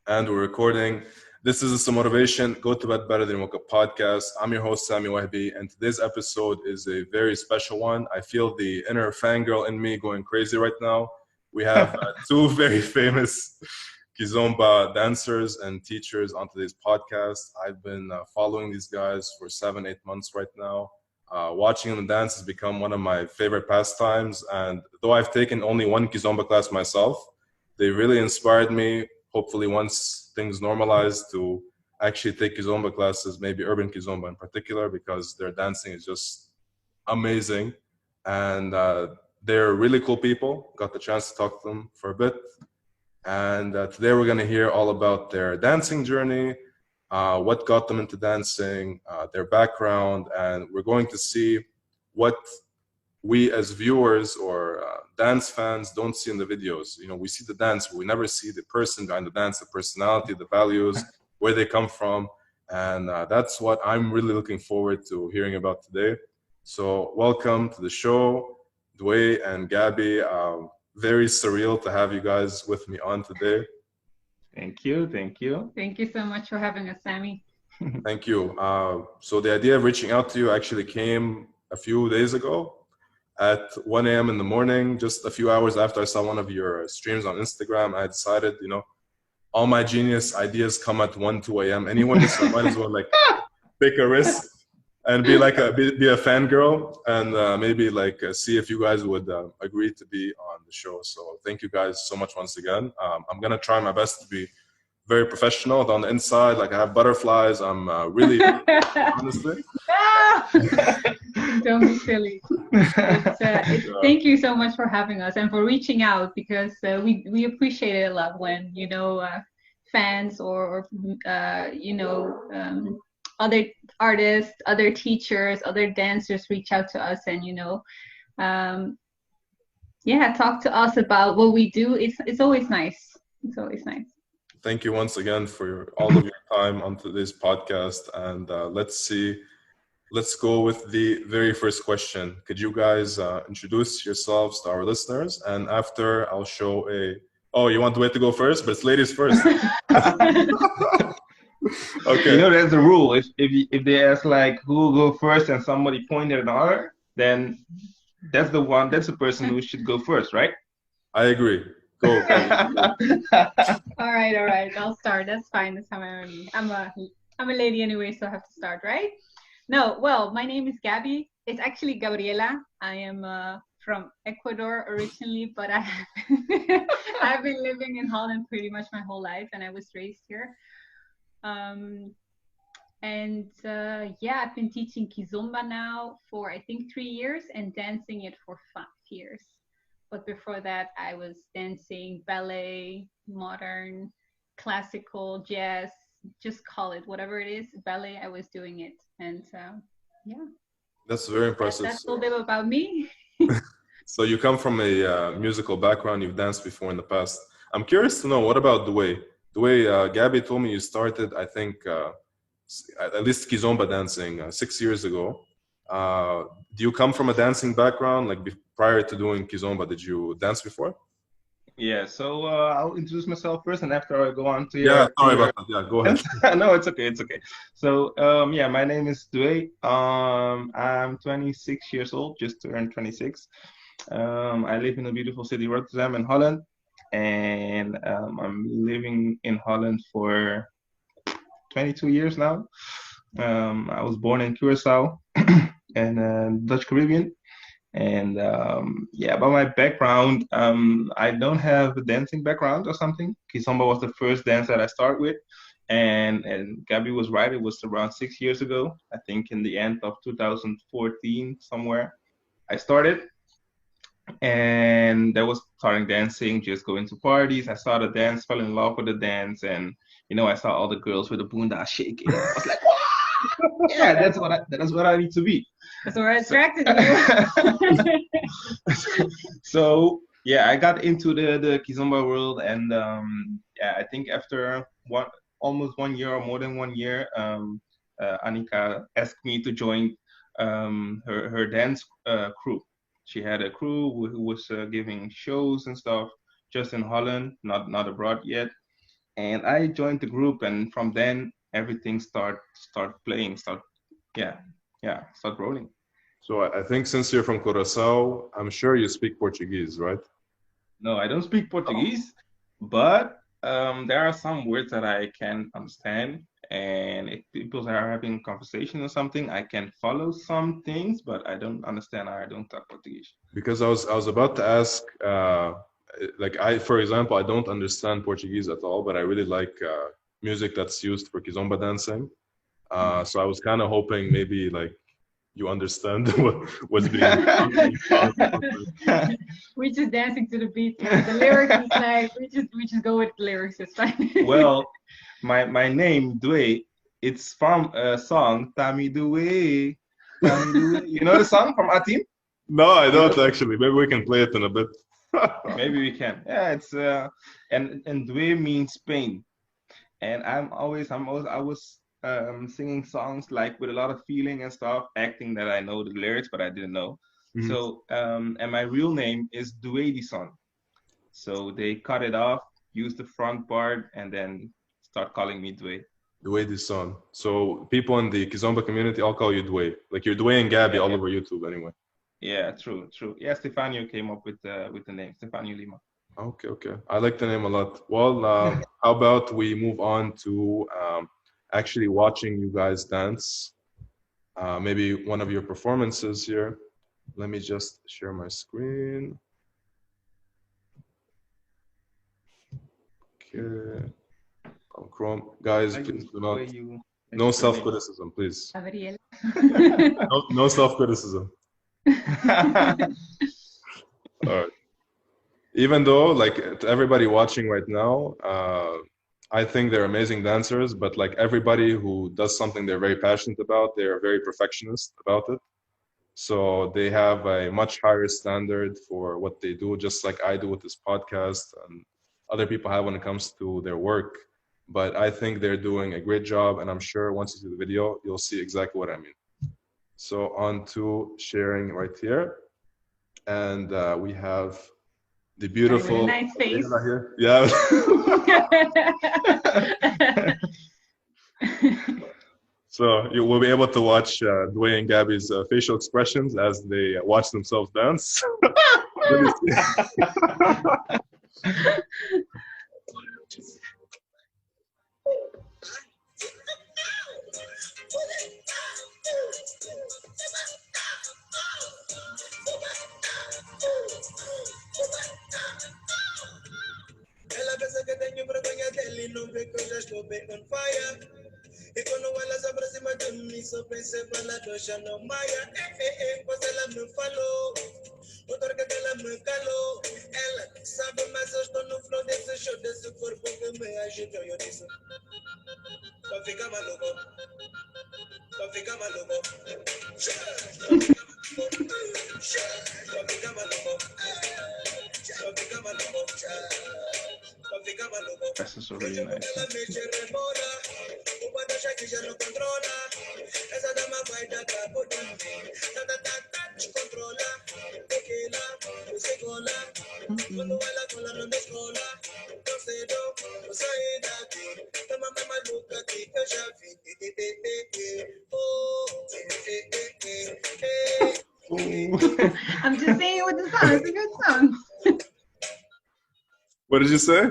And we're recording. This is a Motivation, Go to Bed Better Than Woke Up podcast. I'm your host, Sami Wahbi, and today's episode is a very special one. I feel the inner fangirl in me going crazy right now. We have two very famous Kizomba dancers and teachers on today's podcast. I've been following these guys for 7-8 months right now. Watching them dance has become one of my favorite pastimes, and though I've taken only one Kizomba class myself, they really inspired me. Hopefully once things normalize, to actually take Kizomba classes, maybe urban Kizomba in particular, because their dancing is just amazing. And they're really cool people. Got the chance to talk to them for a bit. And today we're going to hear all about their dancing journey, what got them into dancing, their background, and we're going to see what we as viewers or dance fans don't see in the videos. You know, we see the dance, but we never see the person behind the dance, the personality, the values, where they come from. And that's what I'm really looking forward to hearing about today. So welcome to the show, Dway and Gabby. Very surreal to have you guys with me on today. Thank you. Thank you. Thank you so much for having us, Sami. Thank you. So the idea of reaching out to you actually came a few days ago at 1 a.m. in the morning, just a few hours after I saw one of your streams on Instagram. I decided, you know, all my genius ideas come at 1, 2 a.m. anyway, so I might as well like take a risk and be like be a fangirl and maybe like see if you guys would agree to be on the show. So thank you guys so much once again. I'm gonna try my best to be very professional on the inside. Like I have butterflies. I'm really honestly. Don't be silly. Thank you so much for having us and for reaching out, because we appreciate it a lot when fans or other artists, other teachers, other dancers reach out to us and talk to us about what we do. It's always nice. It's always nice. Thank you once again for all of your time on today's podcast. And let's go with the very first question. Could you guys introduce yourselves to our listeners? And after I'll show you want Dwayne to go first, but it's ladies first. Okay. You know, there's a rule. If they ask like who will go first and somebody pointed at her, then that's the person who should go first, right? I agree. Go. All right. I'll start. That's fine. That's how I'm a lady anyway, so I have to start, right? No, well, my name is Gabby. It's actually Gabriela. I am from Ecuador originally, but I've been living in Holland pretty much my whole life, and I was raised here. I've been teaching Kizomba now for I think 3 years and dancing it for 5 years. But before that, I was dancing ballet, modern, classical, jazz, just call it whatever it is, ballet. I was doing it. And that's very impressive. That's a little bit about me. So you come from a musical background. You've danced before in the past. I'm curious to know, what about Dway? Dway, Gabby told me you started, I think, at least Kizomba dancing 6 years ago. Do you come from a dancing background? Like prior to doing Kizomba, did you dance before? Yeah, so I'll introduce myself first, and after I go on to sorry about that. Yeah, go ahead. No, it's okay. So my name is Dway. I'm 26 years old, just turned 26. I live in the beautiful city Rotterdam in Holland, and I'm living in Holland for 22 years now. I was born in Curacao and Dutch Caribbean. And about my background, I don't have a dancing background or something. Kizomba was the first dance that I started with. And Gabby was right, it was around 6 years ago. I think in the end of 2014 somewhere, I started. And that was starting dancing, just going to parties. I saw the dance, fell in love with the dance. And, I saw all the girls with the boonda shaking. I was like, yeah, that's what I need to be. That's what attracted you. So I got into the Kizomba world, and I think after almost 1 year or more than 1 year, Annika asked me to join her dance crew. She had a crew who was giving shows and stuff just in Holland, not abroad yet. and I joined the group, and from then everything start playing, start rolling. So I think since you're from Curaçao, I'm sure you speak Portuguese, right? No, I don't speak Portuguese, but there are some words that I can understand. And if people are having a conversation or something, I can follow some things, but I don't understand. I don't talk Portuguese. Because I was about to ask, like for example, I don't understand Portuguese at all, but I really like music that's used for kizomba dancing. So I was kind of hoping maybe like you understand what's being. We're just dancing to the beat. The lyrics is like we just go with the lyrics. It's fine. Well, my name Dway, it's from a song Tami Dway. Tami Dway. You know the song from Atim? No, I don't actually. Maybe we can play it in a bit. Maybe we can. Yeah, it's and Dway means pain, and I was singing songs like with a lot of feeling and stuff, acting that I know the lyrics, but I didn't know. Mhm. So and my real name is Duedison. So they cut it off, use the front part, and then start calling me Dway. Dway Dison. So people in the Kizomba community all call you Dway. Like you're Dway and Gabby all over YouTube anyway. Yeah, true. Yeah, Stefano came up with the name, Stefano Lima. Okay. I like the name a lot. Well, how about we move on to actually watching you guys dance? Maybe one of your performances here. Let me just share my screen. Okay. On Chrome. Guys, please do not. No self-criticism, please. Gabriela. No self-criticism. All right. Even though, like, to everybody watching right now, I think they're amazing dancers, but like everybody who does something they're very passionate about, they're very perfectionist about it. So they have a much higher standard for what they do, just like I do with this podcast and other people have when it comes to their work. But I think they're doing a great job, and I'm sure once you see the video, you'll see exactly what I mean. So on to sharing right here. And we have the beautiful nice face. Here. Yeah. So you will be able to watch Dway and Gabby's facial expressions as they watch themselves dance. Ela pensa que tenho vergonha dele e não vê que eu já estou bem on fire. E quando ela se aproxima de mim, só pensa em falar do Xana Maia. Pois ela me falou, o torque dela me calou. Ela sabe, mas eu estou no flow desse show, desse corpo que me agitou. Eu disse, vai ficar maluco, vai ficar maluco. Vai ficar maluco, vai ficar maluco. This is really nice. I'm just saying with the song. It's a good song. What did you say?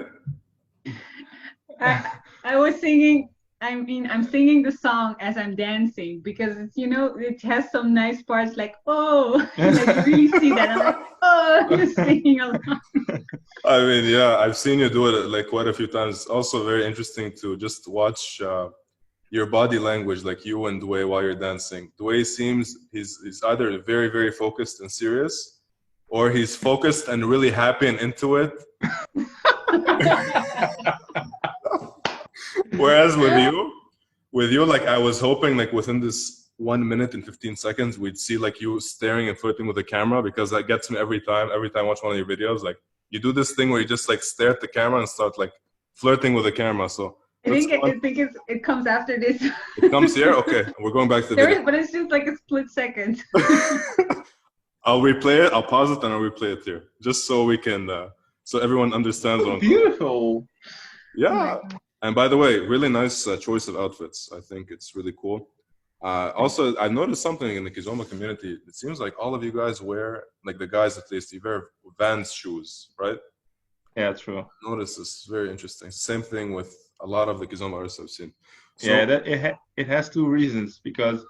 I was singing. I mean, I'm singing the song as I'm dancing because it's, it has some nice parts like, oh, like you really see that. I'm like, oh, I'm just singing along. I mean, yeah, I've seen you do it like quite a few times. It's also very interesting to just watch your body language, like you and Dway while you're dancing. Dway seems he's either very, very focused and serious, or he's focused and really happy and into it. Whereas with you, like I was hoping like within this 1 minute and 15 seconds, we'd see like you staring and flirting with the camera, because that gets me every time I watch one of your videos. Like you do this thing where you just like stare at the camera and start like flirting with the camera. So I think it comes after this. It comes here? Okay, we're going back to the video. But it's just like a split second. I'll replay it, I'll pause it, and I'll replay it here. Just so we can, so everyone understands. Beautiful. Yeah. And by the way, really nice choice of outfits. I think it's really cool. Also, I noticed something in the Kizomba community. It seems like all of you guys wear, like the guys at least, you wear Vans shoes, right? Yeah, true. Notice this is very interesting. Same thing with a lot of the Kizomba artists I've seen. So, Yeah, that it has two reasons because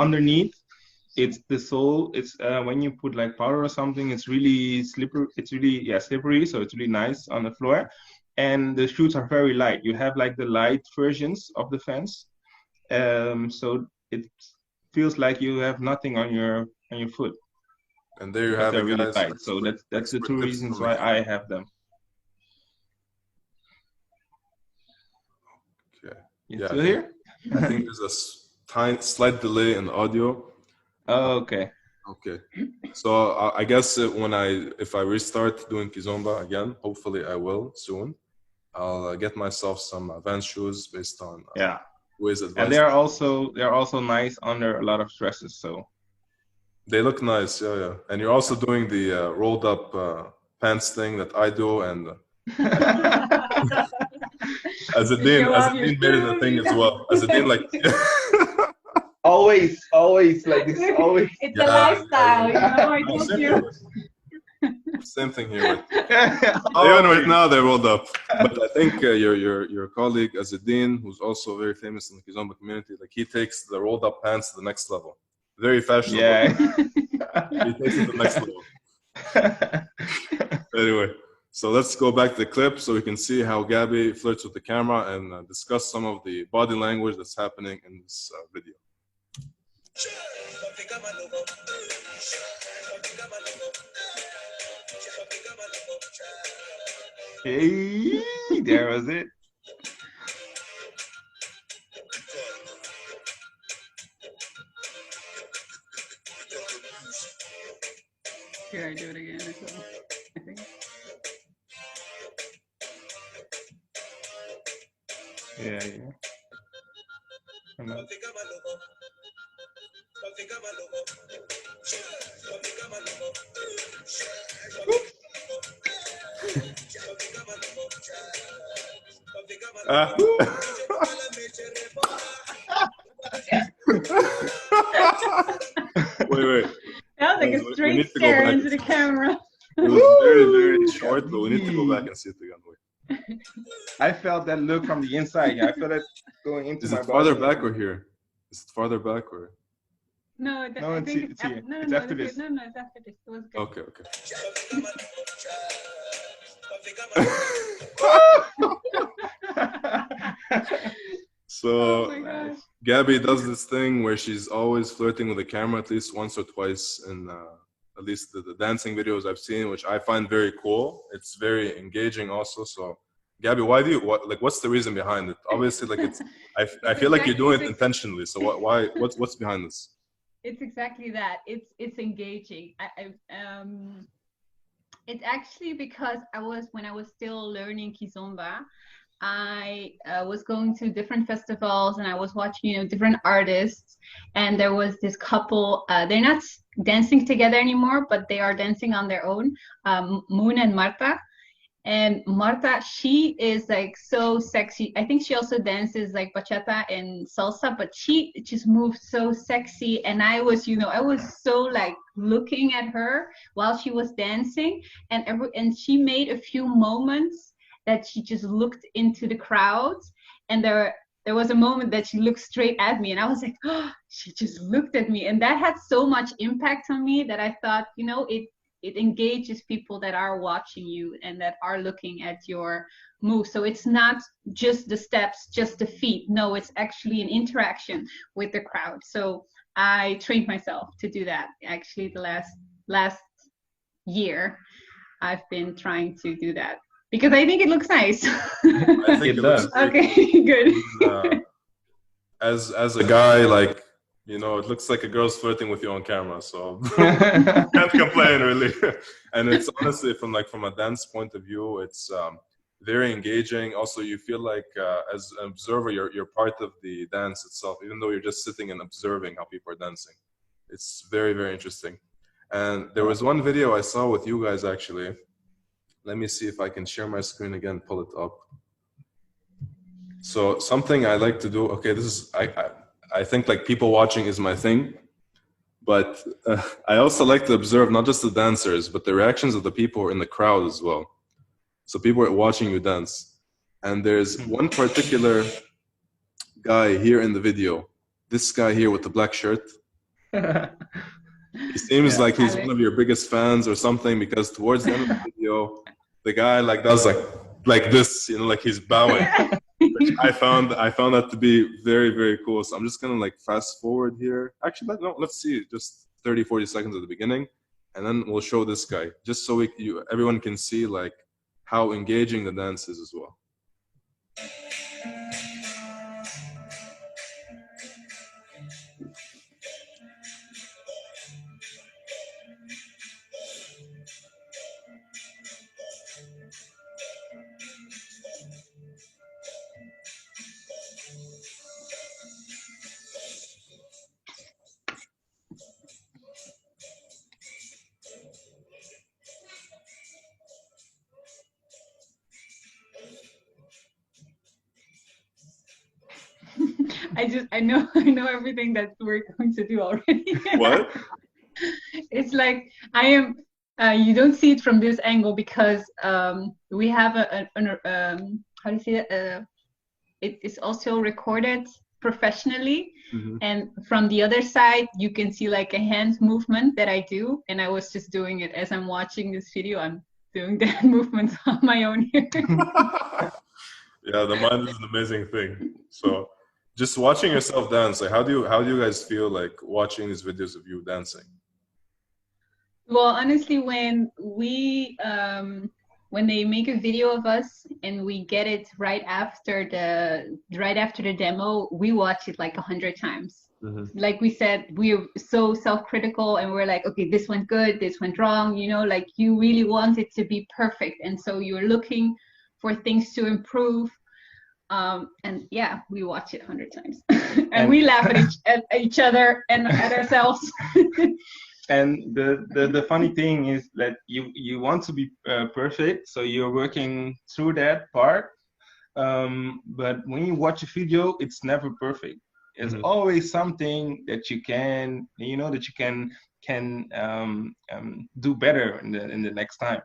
underneath it's the sole. It's when you put like powder or something, it's really slippery. It's really slippery, so it's really nice on the floor. And the shoes are very light. You have like the light versions of the Vans, so it feels like you have nothing on your foot. and there you But have they're it, really guys. tight. So that's the Expert two tips reasons from why Ricky. I have them. Okay. You Yeah, still here? I think there's a tiny, slight delay in the audio. Oh, okay. Okay. So I guess if I restart doing Kizomba again, hopefully I will soon. I'll get myself some Vans shoes based on Yeah. Wiz And advice. they're also nice under a lot of dresses. So They look nice, yeah. And you're also doing the rolled up pants thing that I do, and Azadeen made it a thing as well. Azadeen, like, always like this, always. It's a lifestyle, I told you. Same thing here. Even right now they're rolled up. But I think your colleague Azadeen, who's also very famous in the Kizomba community, like he takes the rolled up pants to the next level. Very fashionable. Yeah. He takes it to the next level. Anyway, so let's go back to the clip so we can see how Gabby flirts with the camera and discuss some of the body language that's happening in this video. Hey, there was it. Here, I do it again as well, I think. Yeah. Wait. That was like a straight stare into the camera. It was very, very short, but we need to go back and see it again. Wait. I felt that look from the inside. Yeah, I felt it going into Is my it farther body. back or here? Is it farther back or? No, I think it's here. No, It's after this. No, it's after this. It was good. Okay. So Oh my gosh. Gabby does this thing where she's always flirting with the camera at least once or twice in at least the dancing videos I've seen, which I find very cool. It's very engaging also. So Gabby, what's the reason behind it? Obviously, like I feel like you're doing it intentionally. So what's behind this? It's exactly that. It's engaging. It's actually because when I was still learning Kizomba, I was going to different festivals and I was watching, different artists. And there was this couple. They're not dancing together anymore, but they are dancing on their own. Moon and Marta. And Marta, she is like so sexy. I think she also dances like bachata and salsa, but she just moves so sexy. And I was so like looking at her while she was dancing, and she made a few moments that she just looked into the crowd, and there was a moment that she looked straight at me, and I was like, oh, she just looked at me, and that had so much impact on me that I thought, it engages people that are watching you and that are looking at your moves. So it's not just the steps, just the feet. No, it's actually an interaction with the crowd. So I trained myself to do that. Actually, the last year, I've been trying to do that because I think it looks nice. I think it does. Okay, good. As a guy, like, it looks like a girl's flirting with you on camera, so can't complain really. And it's honestly from a dance point of view, it's very engaging. Also, you feel like as an observer, you're part of the dance itself, even though you're just sitting and observing how people are dancing. It's very, very interesting. And there was one video I saw with you guys actually. Let me see if I can share my screen again, pull it up. So something I like to do, okay, this is, I think like people watching is my thing, but I also like to observe not just the dancers, but the reactions of the people in the crowd as well. So people are watching you dance. And there's one particular guy here in the video, this guy here with the black shirt. He seems like he's one of your biggest fans or something, because towards the end of the video, the guy like does like this, you know, like he's bowing. Which I found that to be very, very cool. So I'm just gonna like fast forward here. Actually, let's see just 30-40 seconds at the beginning, and then we'll show this guy just so everyone can see like how engaging the dance is as well. I know everything that we're going to do already. What? It's like I am. You don't see it from this angle because we have how do you say that? It is also recorded professionally, and from the other side you can see like a hand movement that I do, and I was just doing it as I'm watching this video. I'm doing that movements on my own here. Yeah, the mind is an amazing thing. So just watching yourself dance, like how do you guys feel like watching these videos of you dancing? Well, honestly, when they make a video of us and we get it right after the demo, we watch it like 100 times. Like we said, we're so self-critical, and we're like, okay, this went good, this went wrong, you know, like you really want it to be perfect, and so you're looking for things to improve. And yeah, we watch it 100 times, and we laugh at each other and at ourselves. And the funny thing is that you want to be perfect, so you're working through that part. But when you watch a video, it's never perfect. There's always something that you can, you know, that you can do better in the next time.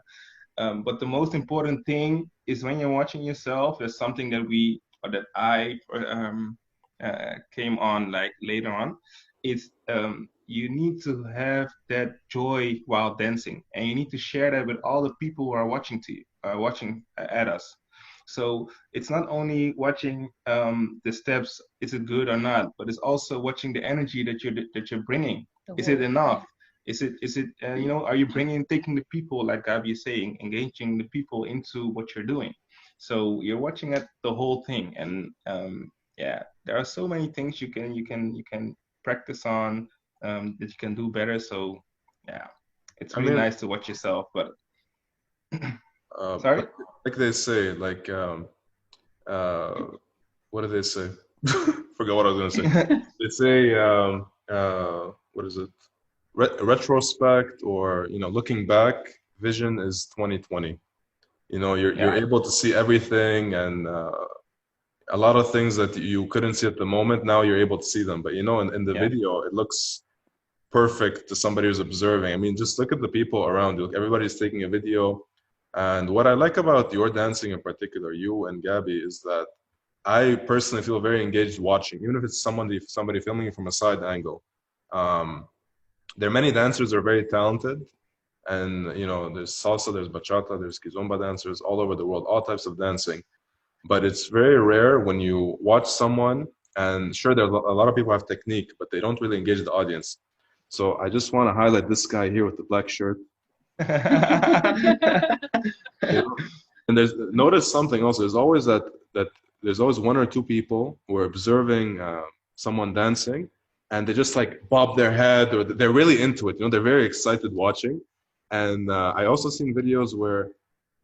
But the most important thing is when you're watching yourself, there's something that I came on like later on. It's you need to have that joy while dancing, and you need to share that with all the people who are watching at us. So it's not only watching the steps, is it good or not, but it's also watching the energy that you're bringing. Is it enough? Is it you know, are you taking the people, like Gabi is saying, engaging the people into what you're doing? So you're watching at the whole thing, and yeah, there are so many things you can practice on, that you can do better. So yeah, it's really nice to watch yourself. But sorry, like they say, like what do they say? Forgot what I was gonna say. They say what is it? Retrospect, or you know, looking back, vision is 2020. You know, you're able to see everything, and a lot of things that you couldn't see at the moment, now you're able to see them. But you know, in the video, it looks perfect to somebody who's observing. I mean, just look at the people around you. Everybody's taking a video. And what I like about your dancing in particular, you and Gabi, is that I personally feel very engaged watching, even if it's somebody filming from a side angle. There are many dancers that are very talented, and you know, there's salsa, there's bachata, there's kizomba dancers all over the world, all types of dancing. But it's very rare when you watch someone, and sure, there are a lot of people have technique, but they don't really engage the audience. So I just want to highlight this guy here with the black shirt. And notice something also. There's always there's always one or two people who are observing someone dancing, and they just like bob their head, or they're really into it. You know, they're very excited watching. And I also seen videos where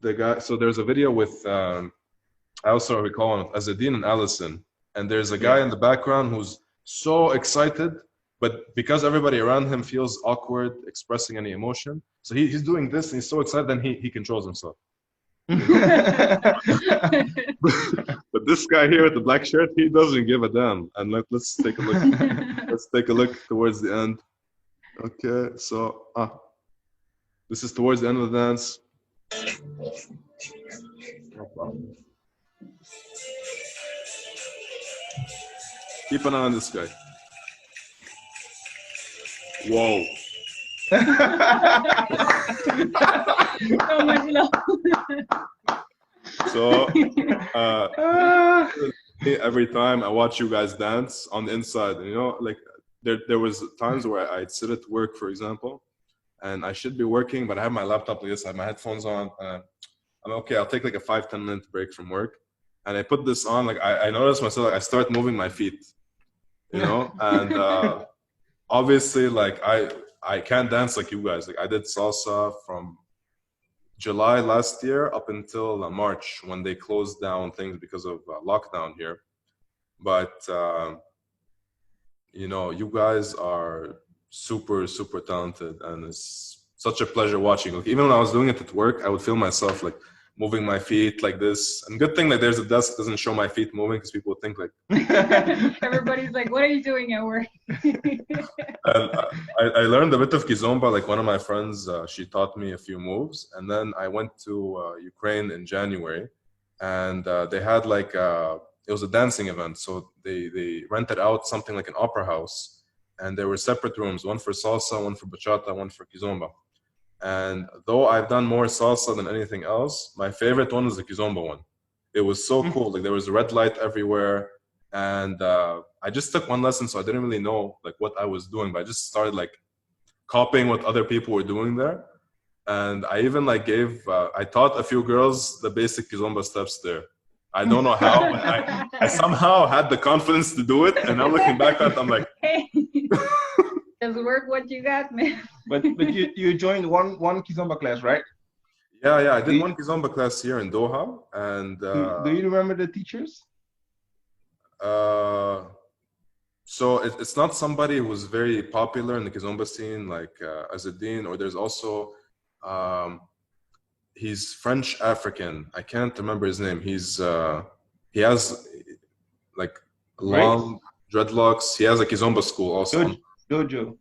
the guy. So there's a video with I also recall him, Azadine and Allison, and there's a guy in the background who's so excited, but because everybody around him feels awkward expressing any emotion, so he's doing this, and he's so excited, then he controls himself. But this guy here with the black shirt, he doesn't give a damn. And let's take a look. Let's take a look towards the end. Okay, so this is towards the end of the dance. No problem. Keep an eye on this guy. Whoa. So much love. So every time I watch you guys dance on the inside, you know, like there was times where I'd sit at work, for example, and I should be working, but I have my laptop like this, I have my headphones on. I'm okay, I'll take like a 5-10 minute break from work, and I put this on. Like I notice myself, like I start moving my feet, you know, and obviously, like I can't dance like you guys. Like I did salsa from July last year up until March when they closed down things because of lockdown here. But you know, you guys are super talented, and it's such a pleasure watching. Like even when I was doing it at work, I would feel myself like moving my feet like this. And good thing like there's a desk that doesn't show my feet moving, because people would think like everybody's like, what are you doing at work? And I learned a bit of Kizomba. Like one of my friends, she taught me a few moves, and then I went to Ukraine in January, and they had like it was a dancing event, so they rented out something like an opera house, and there were separate rooms, one for salsa, one for bachata, one for Kizomba. And though I've done more salsa than anything else, my favorite one was the Kizomba one. It was so cool. Like there was red light everywhere. And I just took one lesson, so I didn't really know like what I was doing, but I just started like copying what other people were doing there. And I even like I taught a few girls the basic Kizomba steps there. I don't know how, but I somehow had the confidence to do it. And now looking back at it, I'm like, hey, does work what you got, man. But you joined one Kizomba class, right? yeah, I did one Kizomba class here in Doha. And do you remember the teachers? So it's not somebody who's very popular in the Kizomba scene, like Azadin, or there's also he's French African. I can't remember his name. He has like long dreadlocks. He has a Kizomba school also. Jojo.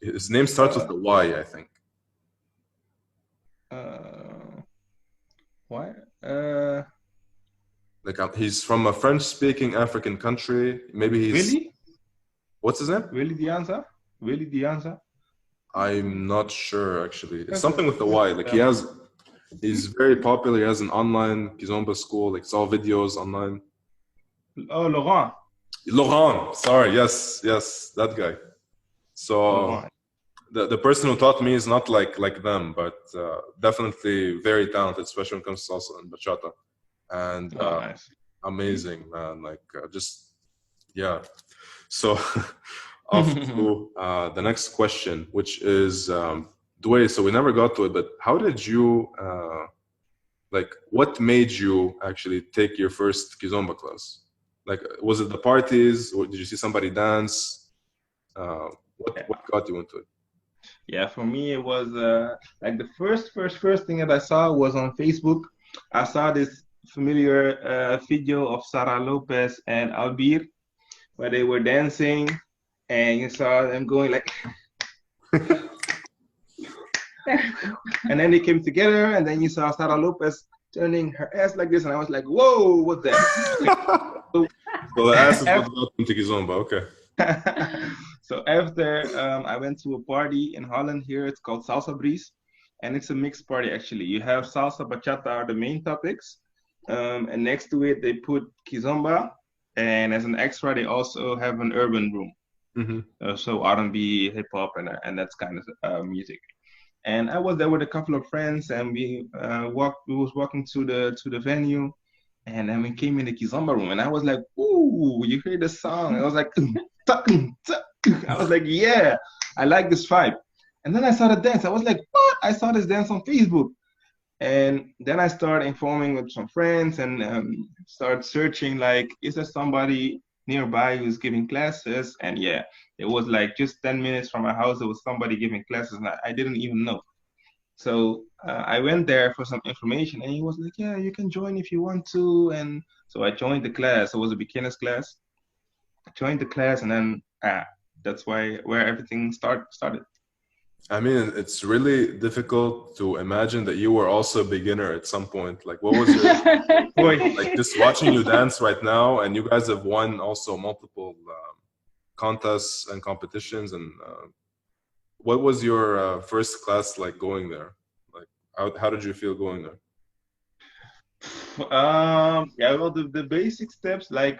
His name starts with the Y, I think. Why? Like he's from a French-speaking African country. Maybe he's. Really? What's his name? Willy Dianza? Willy Dianza? I'm not sure actually. It's something with the Y. Like he's very popular. He has an online Kizomba school. Like it's all videos online. Oh, Laurent. Laurent. Sorry. Yes, that guy. So the person who taught me is not like them, but definitely very talented, especially when it comes to salsa and bachata. And nice. Amazing, man. Like yeah. So off to the next question, which is Dway. So we never got to it, but how did you like what made you actually take your first Kizomba class? Like was it the parties, or did you see somebody dance? What got you into it? Yeah, for me it was like the first thing that I saw was on Facebook. I saw this familiar video of Sara Lopez and Albir, where they were dancing, and you saw them going like, and then they came together, and then you saw Sara Lopez turning her ass like this, and I was like, whoa, what's that? So the ass is what got into Kizomba, okay. So after I went to a party in Holland here, it's called Salsa Breeze, and it's a mixed party actually. You have salsa, bachata are the main topics, and next to it they put Kizomba, and as an extra they also have an urban room. Mm-hmm. So R&B, hip hop, and that's kind of music. And I was there with a couple of friends, and we was walking to the venue, and then we came in the Kizomba room, and I was like, ooh, you hear the song? I was like, I was like, yeah, I like this vibe. And then I saw the dance. I was like, what? I saw this dance on Facebook. And then I started informing with some friends and started searching, like, is there somebody nearby who's giving classes? And yeah, it was like just 10 minutes from my house, there was somebody giving classes, and I didn't even know. So I went there for some information, and he was like, "Yeah, you can join if you want to." And so I joined the class. It was a beginner's class. I joined the class, and then that's where everything started. I mean, it's really difficult to imagine that you were also a beginner at some point. Like, what was your Boy, like just watching you dance right now, and you guys have won also multiple contests and competitions. And what was your first class like going there? Like, how did you feel going there? yeah, well, the basic steps, like,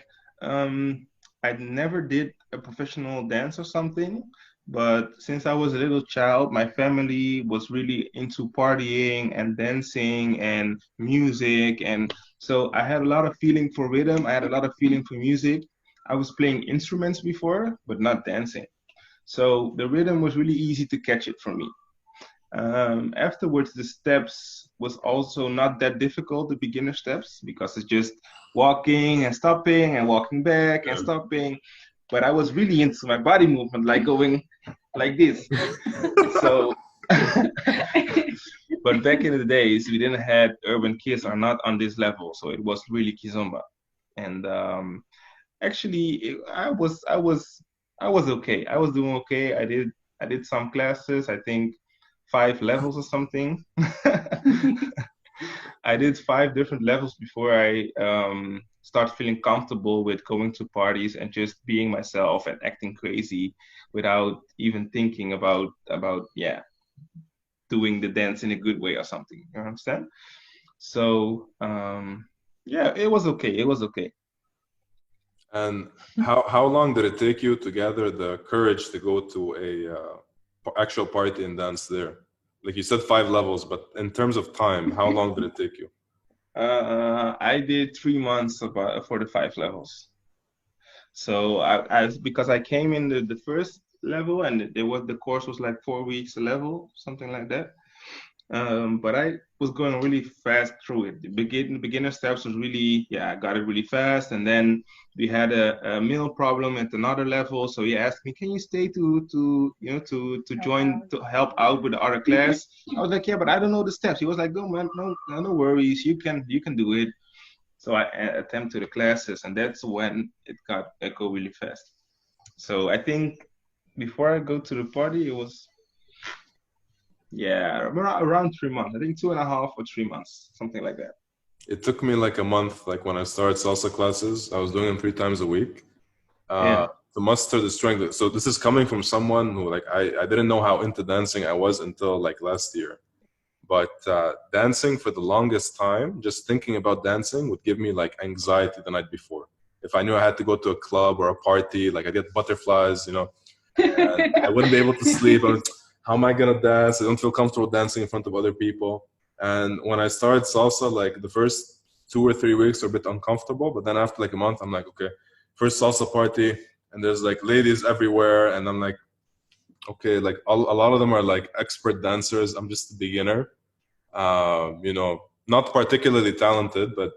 I never did a professional dance or something, but since I was a little child, my family was really into partying and dancing and music, and so I had a lot of feeling for rhythm. I had a lot of feeling for music. I was playing instruments before, but not dancing. So the rhythm was really easy to catch it for me. Afterwards, the steps was also not that difficult, the beginner steps, because it's just walking and stopping and walking back and stopping. But I was really into my body movement, like going like this. So, but back in the days, we didn't have urban kids are not on this level, so it was really kizomba. And actually, I was okay. I was doing okay. I did some classes. I think 5 levels or something. I did 5 different levels before I start feeling comfortable with going to parties and just being myself and acting crazy without even thinking about doing the dance in a good way or something. You understand? So yeah, it was okay. It was okay. And how long did it take you to gather the courage to go to a actual party and dance there? Like you said, 5 levels, but in terms of time, how long did it take you? I did 3 months for the 5 levels. So because I came in the first level, and the course was like 4 weeks a level, something like that. But I was going really fast through it. The beginner steps was really, I got it really fast. And then we had a meal problem at another level. So he asked me, "Can you stay to join, to help out with the other class?" I was like, "Yeah, but I don't know the steps." He was like, "No, man, no worries. You can do it." So I attempted the classes, and that's when it go really fast. So I think before I go to the party, it was around 3 months. I think 2.5 or 3 months, something like that. It took me like a month, like when I started salsa classes, I was doing them 3 times a week Yeah. to muster the strength. So this is coming from someone who like I didn't know how into dancing I was until like last year. But dancing for the longest time, just thinking about dancing would give me like anxiety the night before. If I knew I had to go to a club or a party, like I get butterflies, and I wouldn't be able to sleep. How am I gonna dance? I don't feel comfortable dancing in front of other people. And when I started salsa, like the first 2 or 3 weeks were a bit uncomfortable, but then after like a month, I'm like, okay, first salsa party, and there's like ladies everywhere, and I'm like, okay, like a lot of them are like expert dancers. I'm just a beginner, not particularly talented, but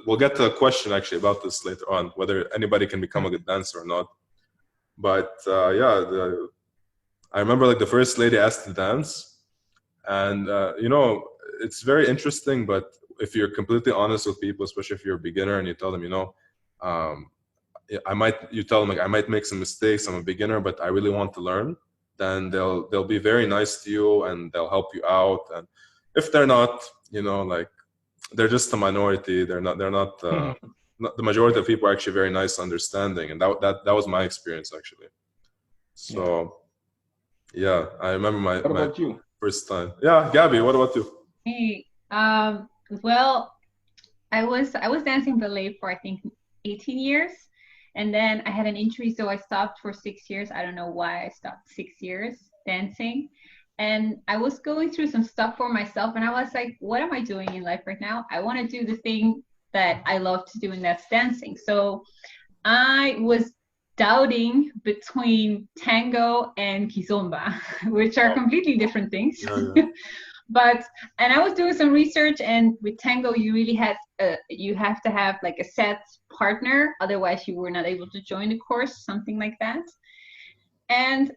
we'll get to a question actually about this later on, whether anybody can become a good dancer or not. But I remember like the first lady asked to dance, and it's very interesting. But if you're completely honest with people, especially if you're a beginner, and you tell them, um, you tell them like I might make some mistakes. I'm a beginner, but I really want to learn. Then they'll be very nice to you and they'll help you out. And if they're not, like they're just a minority. They're not. Not the majority of people are actually very nice, understanding, and that was my experience actually. So. Yeah, I remember What about you? first time. Yeah, Gabby, what about you? Hey, well, I was dancing ballet for I think 18 years, and then I had an injury, so I stopped for 6 years. I don't know why I stopped 6 years dancing, and I was going through some stuff for myself, and I was like, what am I doing in life right now? I want to do the thing that I love to do, and that's dancing. So I was doubting between tango and kizomba, which are completely different things. Yeah. And I was doing some research, and with tango, you have to have like a set partner, otherwise you were not able to join the course, something like that. And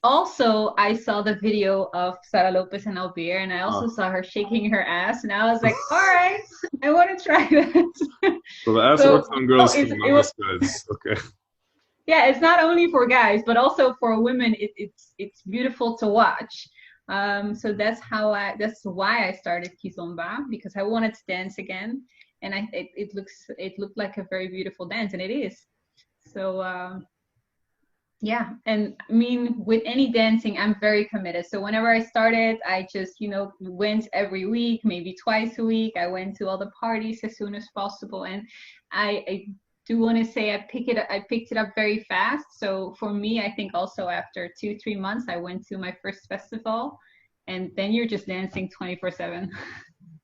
also I saw the video of Sara Lopez and Alvear, and I also saw her shaking her ass, and I was like, all right, I want to try that. So the ass So, works on girls oh, too, it not was, just guys. Okay. yeah, it's not only for guys, but also for women. It's beautiful to watch. So that's why I started Kizomba, because I wanted to dance again, and it looked like a very beautiful dance, and it is. So yeah, and I mean, with any dancing, I'm very committed. So whenever I started, I just, went every week, maybe twice a week. I went to all the parties as soon as possible, and I do want to say I picked it up very fast. So for me, I think also after 2-3 months, I went to my first festival, and then you're just dancing 24/7.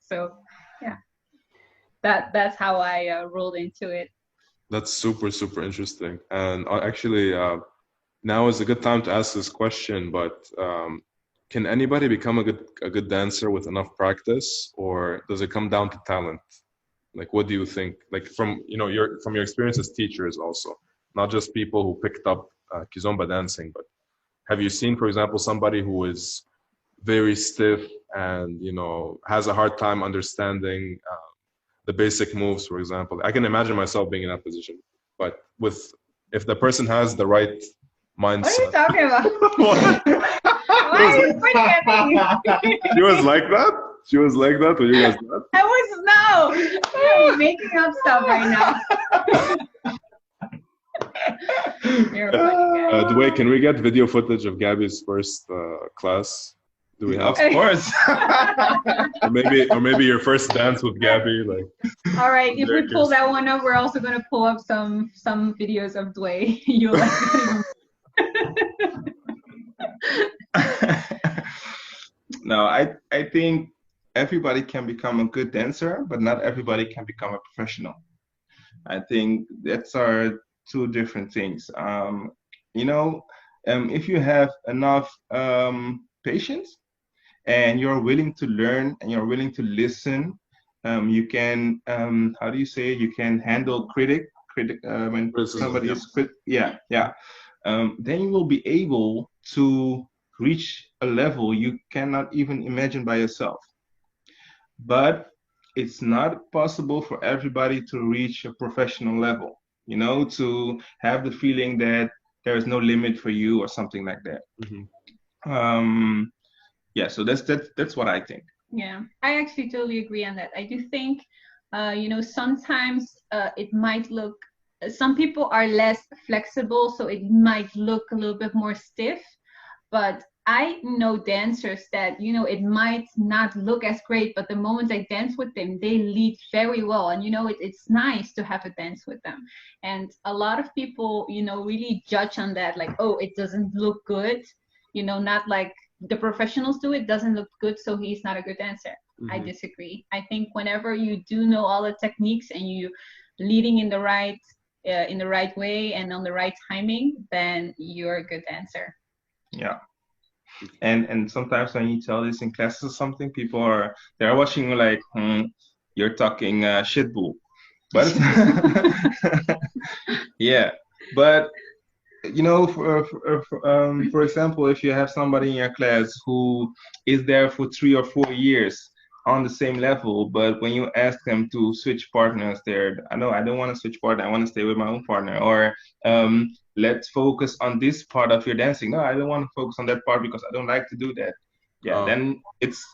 So yeah, that's how I rolled into it. That's super, super interesting. And actually, now is a good time to ask this question, but can anybody become a good dancer with enough practice, or does it come down to talent? Like, what do you think? Like from your experience as teachers also, not just people who picked up Kizomba dancing, but have you seen, for example, somebody who is very stiff and has a hard time understanding the basic moves, for example? I can imagine myself being in that position, but if the person has the right mindset. What are you talking about? What? Why are you pointing at me? She was like that? She was like that when you guys met? I was you're making up stuff right now. You're a funny guy. Dwayne, can we get video footage of Gabby's first class? Do we have? Of course. or maybe your first dance with Gabby, like. All right, if we pull that one up, we're also gonna pull up some videos of Dwayne. You'll like it. No, I think everybody can become a good dancer, but not everybody can become a professional. I think that's our two different things. If you have enough patience and you're willing to learn and you're willing to listen, you can how do you say it? You can handle critic when somebody is then you will be able to reach a level you cannot even imagine by yourself. But it's not possible for everybody to reach a professional level, to have the feeling that there is no limit for you or something like that. Mm-hmm. So that's what I think. Yeah, I actually totally agree on that. I do think, sometimes it might look, some people are less flexible, so it might look a little bit more stiff, but I know dancers that, it might not look as great, but the moment I dance with them, they lead very well. And, it's nice to have a dance with them. And a lot of people, really judge on that, like, oh, it doesn't look good, not like the professionals do, it doesn't look good, so he's not a good dancer. Mm-hmm. I disagree. I think whenever you do know all the techniques and you leading in the right way and on the right timing, then you're a good dancer. Yeah. And sometimes when you tell this in classes or something, they're watching you like, you're talking shit bull. But yeah, but for example, if you have somebody in your class who is there for 3 or 4 years on the same level, but when you ask them to switch partners, I don't want to switch partner, I want to stay with my own partner, or let's focus on this part of your dancing. No, I don't want to focus on that part because I don't like to do that. Yeah, then it's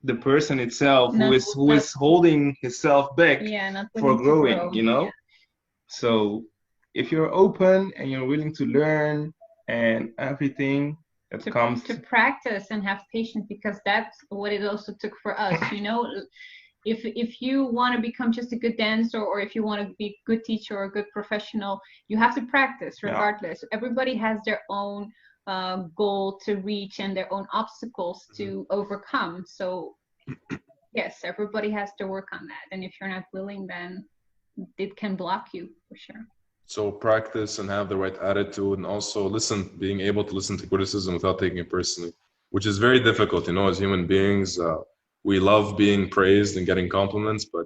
the person itself who is holding himself back for growing, Yeah. So if you're open and you're willing to learn and everything that comes to practice and have patience, because that's what it also took for us. If you want to become just a good dancer, or if you want to be a good teacher or a good professional, you have to practice regardless. Yeah. Everybody has their own goal to reach and their own obstacles to overcome. So yes, everybody has to work on that. And if you're not willing, then it can block you for sure. So practice and have the right attitude, and also being able to listen to criticism without taking it personally, which is very difficult. As human beings, we love being praised and getting compliments, but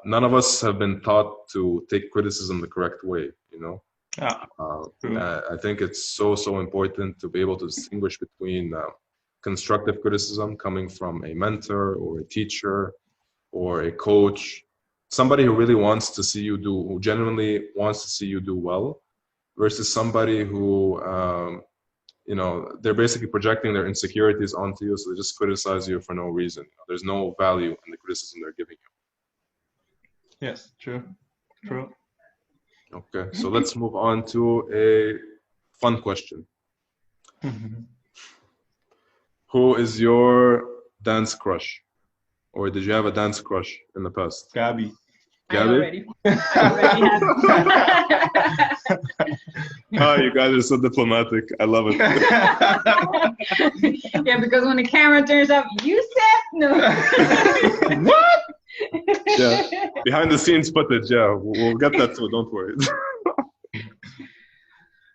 none of us have been taught to take criticism the correct way, Ah, true. I think it's so important to be able to distinguish between constructive criticism coming from a mentor or a teacher or a coach, somebody who really wants to see you do, who genuinely wants to see you do well, versus somebody who, they're basically projecting their insecurities onto you, so they just criticize you for no reason. There's no value in the criticism they're giving you. Yes, true. True. Okay, so let's move on to a fun question. Who is your dance crush? Or did you have a dance crush in the past? Gabi. Gabby? I already have. Oh, you guys are so diplomatic. I love it. Yeah, because when the camera turns up, you said no. What? Yeah, behind the scenes footage. Yeah, we'll get that too. Don't worry.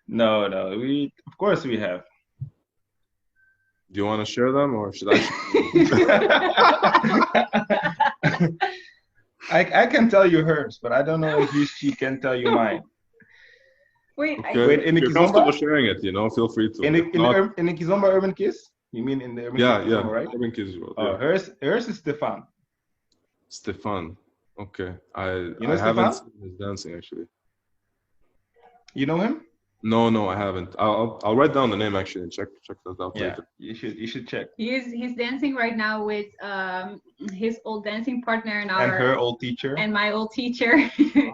No, we of course we have. Do you want to share them, or should I? I can tell you hers, but I don't know if she can tell you mine. Wait, Okay. Wait, in the If you're comfortable Kizomba? sharing it, feel free to. In If not- the Kizomba Urban Kiss? You mean in the Urban yeah, Kiss yeah. Kizomba, right? Urban Kids World. Oh, Yeah. hers is Stefan. Stefan. Okay, I know haven't Stefan? seen his dancing actually. You know him? No, I haven't. I'll write down the name actually and check that out Yeah, later. you should check. he's dancing right now with his old dancing partner and And her old teacher. and my old teacher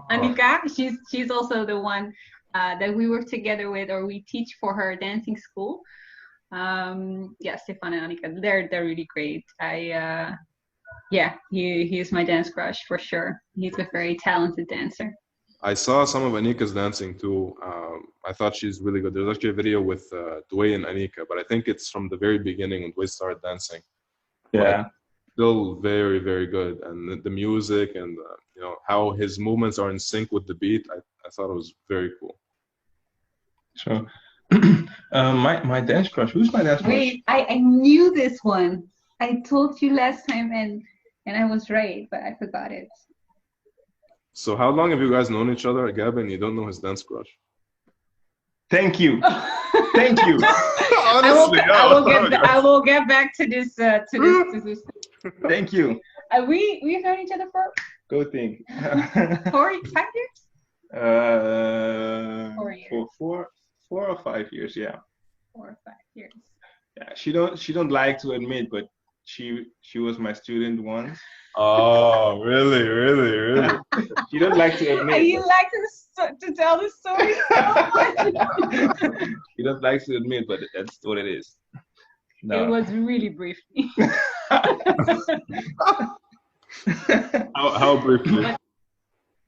Anika. She's also the one that we work together with, or we teach for her dancing school. Stefan and Anika, they're really great. He is my dance crush for sure. He's a very talented dancer. I saw some of Anika's dancing too. I thought she's really good. There's actually a video with Dwayne and Anika, but I think it's from the very beginning when Dwayne started dancing. Yeah. Still very, very good. And the music and how his movements are in sync with the beat, I thought it was very cool. So, my dance crush. Who's my dance crush? Wait, I knew this one. I told you last time and I was right, but I forgot it. So how long have you guys known each other, Gabby, and you don't know his dance crush? Thank you. Thank you. Honestly, I will get back to this. To this. Thank you. We've known each other for Go think. 5 years. 4 years. For 4 or 5 years, yeah. 4 or 5 years. Yeah, she don't like to admit, but she was my student once. Oh, really? She don't like to admit. You like to tell the story so much. She don't like to admit, but that's what it is. No. It was really briefly. How briefly?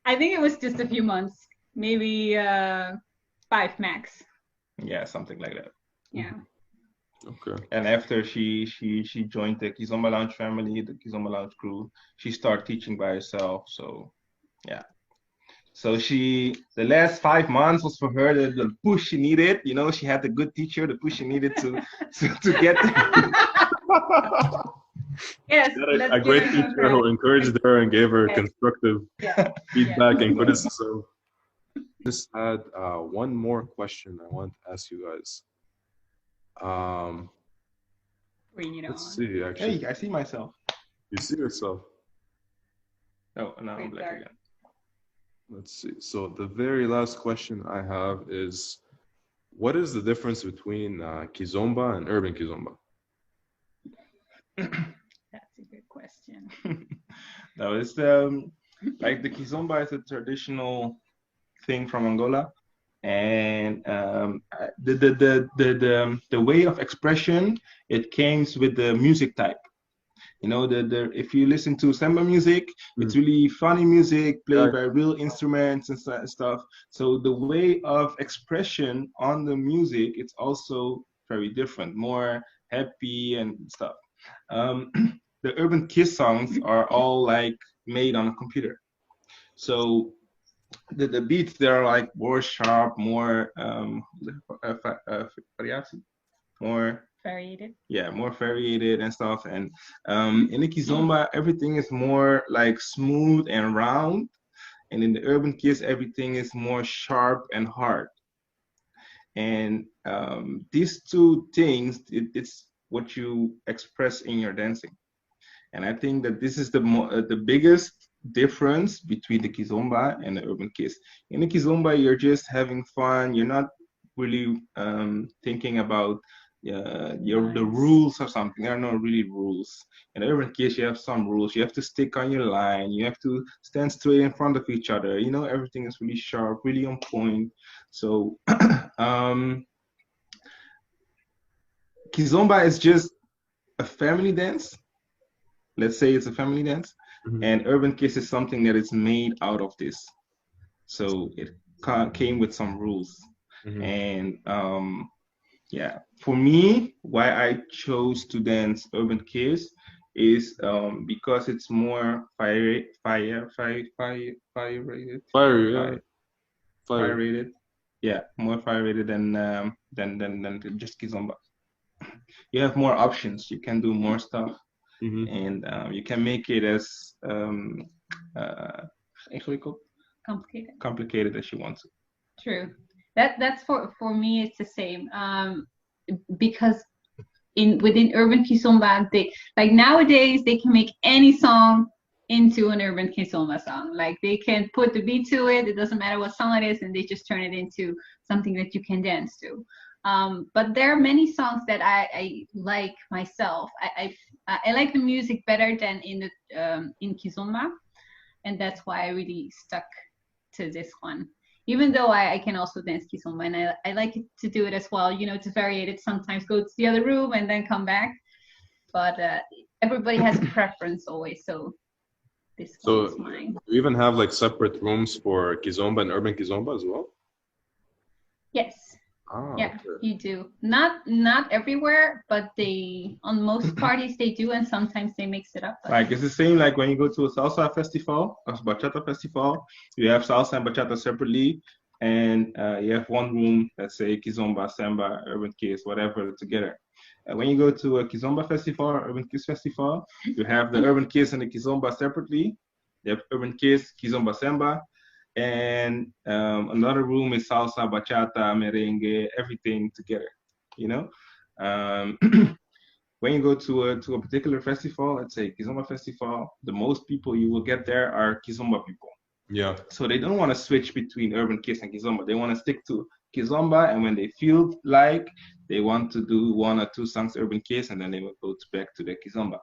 I think it was just a few months, maybe 5 max. Yeah, something like that. Yeah. Okay. And after she joined the Kizomba Lounge family, the Kizomba Lounge crew, she started teaching by herself. So, yeah. So the last 5 months was for her the push she needed. She had the good teacher, the push she needed to get there. Yes. A great teacher who encouraged her and gave her constructive feedback and criticism. Just had one more question I want to ask you guys. Let's see, actually. Hey, I see myself. You see yourself. Oh, no, I'm black again. Let's see. So the very last question I have is, what is the difference between Kizomba and urban Kizomba? That's a good question. No, it's like the Kizomba is a traditional thing from Angola, and the way of expression, it comes with the music type. If you listen to samba music, it's really funny music played by real instruments and stuff. So the way of expression on the music, it's also very different, more happy and stuff. The urban kiss songs are all like made on a computer. So the beats, they're like more sharp, more more Variated. Yeah, more variated and stuff. And in the Kizomba, everything is more like smooth and round. and in the urban case, everything is more sharp and hard. And these two things, it's what you express in your dancing. And I think that this is the biggest difference between the kizomba and the urban kiss. In the kizomba, you're just having fun. You're not really thinking about the rules or something. There are no really rules. In the urban kiss, you have some rules. You have to stick on your line. You have to stand straight in front of each other. You know, everything is really sharp, really on point. So kizomba is just a family dance. Let's say it's a family dance, and urban kiss is something that is made out of this. So it came with some rules. And yeah, for me, why I chose to dance urban kiss is because it's more fire rated. Yeah, more fire rated than just kizomba. You have more options. You can do more stuff. And you can make it as complicated as you want to. True. That's for me. It's the same. Because within urban kizomba, they like nowadays they can make any song into an urban kizomba song. Like they can put the beat to it. It doesn't matter what song it is, and they just turn it into something that you can dance to. But there are many songs that I like myself. I like the music better than in kizomba, and that's why I really stuck to this one. Even though I can also dance kizomba, and I like to do it as well. You know, to vary it. Sometimes go to the other room and then come back. But everybody has a preference always, so this one's mine. You even have like separate rooms for kizomba and urban kizomba as well? Yes. Yeah, okay. You do. Not everywhere, but on most parties they do, and sometimes they mix it up. Like it's the same like when you go to a salsa festival, a bachata festival, you have salsa and bachata separately, and you have one room, let's say kizomba, samba, urban kiss, whatever, together. When you go to a kizomba festival, urban kiss festival, you have the urban kiss and the kizomba separately. You have urban kiss, kizomba, samba. And another room is salsa, bachata, merengue, everything together, you know. When you go to a particular festival, let's say kizomba festival, the most people you will get there are kizomba people. Yeah. So they don't want to switch between urban kiss and kizomba. They want to stick to kizomba, and when they feel like they want to do one or two songs urban kiss, and then they will go back to the kizomba.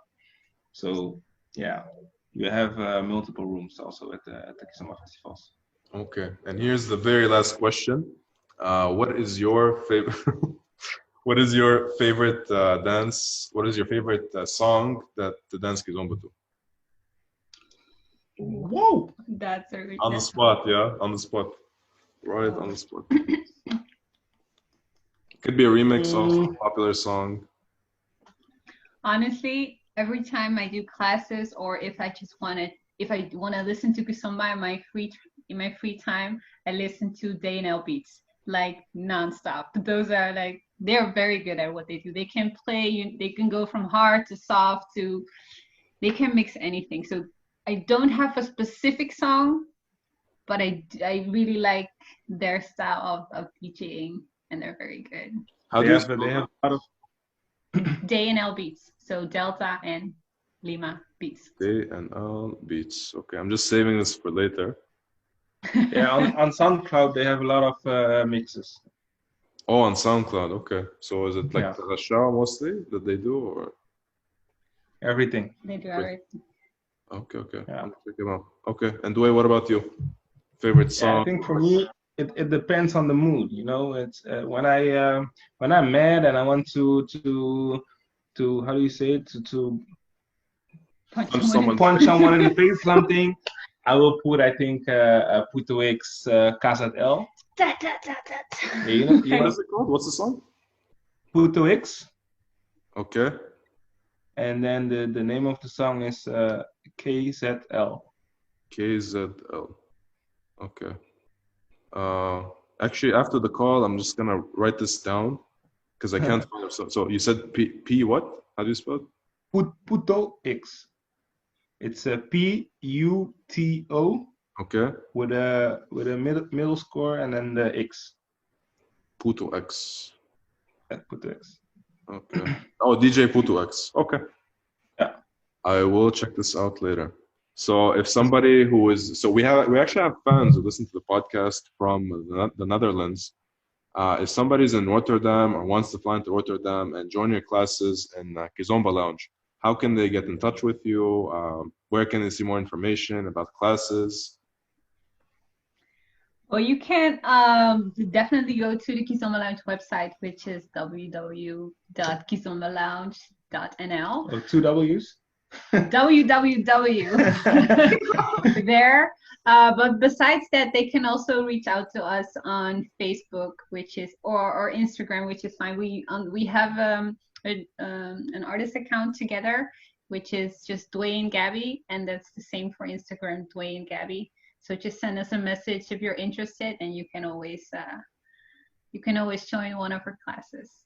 So yeah, you have multiple rooms also at the kizomba festivals. Okay, and here's the very last question. What is your favorite? What is your favorite dance? What is your favorite song that the dance kizomba to? Whoa! That's a good on the spot, yeah, on the spot, right on the spot. Could be a remix of a popular song. Honestly, every time I do classes, or if I want to listen to kizomba in my free time, I listen to Day and L beats like nonstop. Those are like, they're very good at what they do. They can play, they can go from hard to soft they can mix anything. So I don't have a specific song, but I really like their style of DJing, and they're very good. How do you they have a lot of Day and L beats. So Delta and Lima beats. Day and L beats. Okay, I'm just saving this for later. Yeah, on SoundCloud they have a lot of mixes. Oh, on SoundCloud. Okay, so is it like the Rasha mostly that they do, or everything? They do everything. Okay. Yeah. Check them out. Okay, and Dwayne, what about you? Favorite song? I think for me, it depends on the mood. You know, it's when I'm mad and I want to how do you say it, to punch someone in the face, something. I will put, I think, Puto X Casa L. You know, what is it called? What's the song? Puto X. Okay. And then the name of the song is KZL. KZL. Okay. Actually, after the call, I'm just gonna write this down because I can't find it. So you said P what? How do you spell it? Puto X. It's a PUTO Okay. with a middle score and then the X. Puto X. Yeah, put the X. Okay. Oh, DJ Puto X. Okay. Yeah. I will check this out later. So if somebody who is, so we actually have fans who listen to the podcast from the Netherlands. If somebody's in Rotterdam or wants to fly into Rotterdam and join your classes in Kizomba Lounge, how can they get in touch with you? Where can they see more information about classes? Well, you can definitely go to the Kizomba Lounge website, which is www.kizombalounge.nl. Oh, 2 W's? www there. But besides that, they can also reach out to us on Facebook, which is or Instagram, which is fine. We have an artist account together, which is just Dwayne Gabby, and that's the same for Instagram, Dwayne Gabby. So just send us a message if you're interested, and you can always join one of our classes.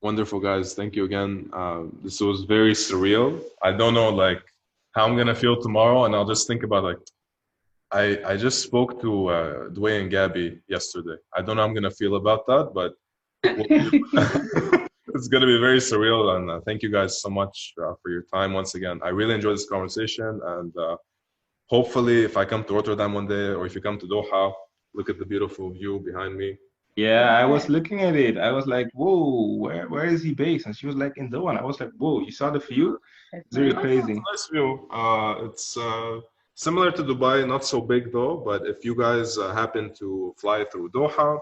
Wonderful, guys. Thank you again. This was very surreal. I don't know like how I'm gonna feel tomorrow, and I'll just think about like I just spoke to Dwayne and Gabby yesterday. I don't know how I'm gonna feel about that, but it's gonna be very surreal. And thank you guys so much for your time once again. I really enjoyed this conversation, and hopefully, if I come to Rotterdam one day, or if you come to Doha, look at the beautiful view behind me. Yeah, I was looking at it. I was like, whoa, where is he based? And she was like, in Doha. And I was like, whoa, you saw the view? It's really crazy. Nice view. It's similar to Dubai, not so big though. But if you guys happen to fly through Doha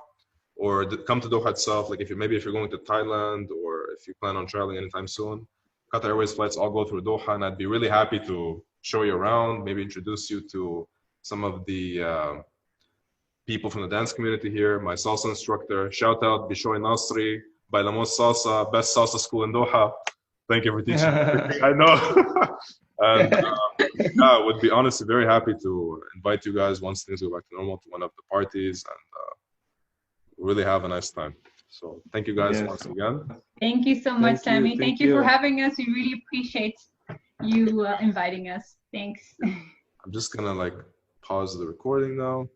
or come to Doha itself, like if you're going to Thailand or if you plan on traveling anytime soon, Qatar Airways flights all go through Doha, and I'd be really happy to show you around, maybe introduce you to some of the people from the dance community here, my salsa instructor. Shout out Bishoy Nasri, Bailamos Salsa, best salsa school in Doha. Thank you for teaching me everything I know. And I would be honestly very happy to invite you guys once things go back to normal to one of the parties, and really have a nice time. So thank you guys once again. Thank you so much, Sammy. Thank you for having us. We really appreciate you inviting us. Thanks. I'm just gonna like pause the recording now.